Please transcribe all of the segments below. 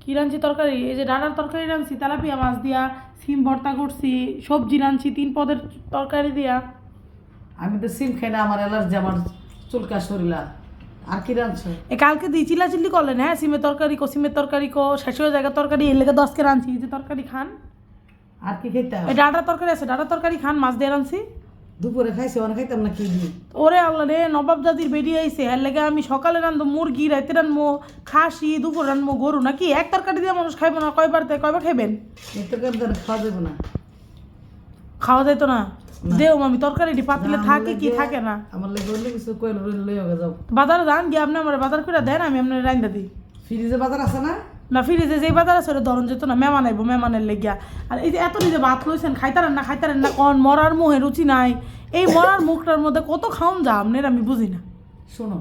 কি রাঁধছি তরকারি? এই যে ডাঁটার তরকারি রাঁধছি, তেলাপিয়া মাছ দিয়া, সিম ভর্তা করছি, সবজি রাঁধছি 3 পদের তরকারি দিয়া। আমি তো সিম খাই না, আমার অ্যালার্জি, আমার চুলকা শরীলা। আর কি রাঁধছো? এ কালকে দিয়ে চিল্লাচিল্লি করলেন, হ্যাঁ সিমের তরকারি কো শেষ হয়ে জায়গা তরকারি এর লেগে 10 কে রাঁধছি। এই যে তরকারি খান, আর কি খেতে এই ডাঁটার তরকারি আছে, ডাঁটার তরকারি খান, মাছ দিয়ে রাঁধছি। দুপুরে খাইছি, অনেক খাইতাম না কি দিয়ে। ওরে আল্লাহ রে, নবাব জাতির বেরিয়ে আইছে, এর লেগে আমি সকালে রান্ধবো মুরগি, রাতে রান্ধবো খাসি, দুপুর রান্ধবো গরু। নাকি এক তরকারি দিয়ে মানুষ খাইবো না? কয়বার খাইবেন? এই তরকারি তো খাওয়া যাবে না। খাওয়া যাইতো না? দেও মামি তরকারিটি পাতিলে না, থাকে কি আমার থাকে না। আমার লেগে অন্য কিছু কইল লইয়া যাও। বাজারে যান গিয়ে আপনি আমার বাজার করে দেন, আমি আপনার রাইন্দা দিই। ফ্রিজে বাজার আছে না? না ফ্রিজে যেই বাজার আছে ওটা ধরন যেত না, মেহমান আইবো, মেহমানের লেগিয়া। আর এই যে এত নিজে ভাত লইছেন, খাইতারেন না কন, মরার মুখে রুচি নাই। এই মরার মুখটার মধ্যে কত খাওন যা আপনার আমি বুঝি না। শোনো,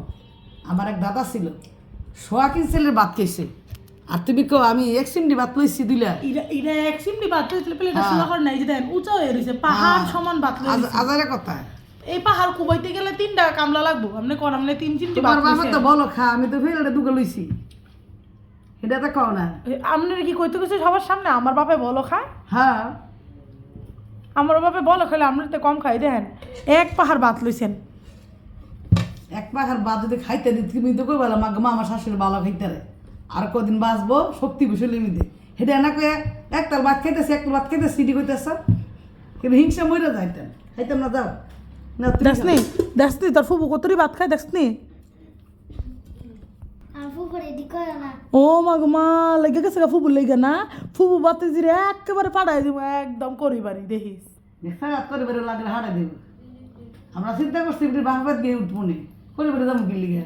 আমার এক দাদা ছিল, সোয়াকিন ছেলের ভাত খেয়েছে, আর তুমি কো আমি এক সিমটি ভাত লইছি দিলা। এটা এক সিমটি ভাত লইছিল প্লেটে সোজা করে নাই, যে দেন উঁচা হয়ে রইছে, পাহাড় সমান ভাত লইছে। আজারে কথা। এই পাহাড় কুবাইতে গেলে 3 টাকা কামলা লাগবো। আপনি কোন আপনি 3 চিমটি ভাত তোমার বাবা লইছেন। তো বলো খা, আমি তো ফেলে দুটো লইছি, এটা তো কও না। আপনার কি কইতে কইছে সবার সামনে আমার বাপে বলো খায়? হ্যাঁ, আমার বাপে বলো খাইলে আপনার তো কম খাই দেখেন। এক পাহাড় ভাত লইছেন। এক পাখার ভাত যদি খাইতে দিত তুমি তো কই বলা মা আমার শাশুড়ি ভালো খাইতে রে, আর কদিন বাঁচবো শক্তি বসে লিমিতে, সেটা না কয়ে একটার ভাত খাইতেছে, একটার ভাত খাইতেছে সিটি কইতেছ, কিন্তু হিংসা মরে যাইতেন, খাইতাম না। যাও না তুমি দেখসনি দেখসনি তোর ফুবু কতরি ভাত খায় দেখসনি? ও মা লেগে গেছে গা ফুবু লেগে না? ফুবু বাতে জিরে একেবারে পাড়াই দিব, একদম করি বাড়ি দেখিস। খারাপ করে বেরো লাগলে হারাই দেব। আমরা চিন্তা করছি বাহাবাদ গিয়ে উঠবো নি, করে বেরো যাবো কি লিগে।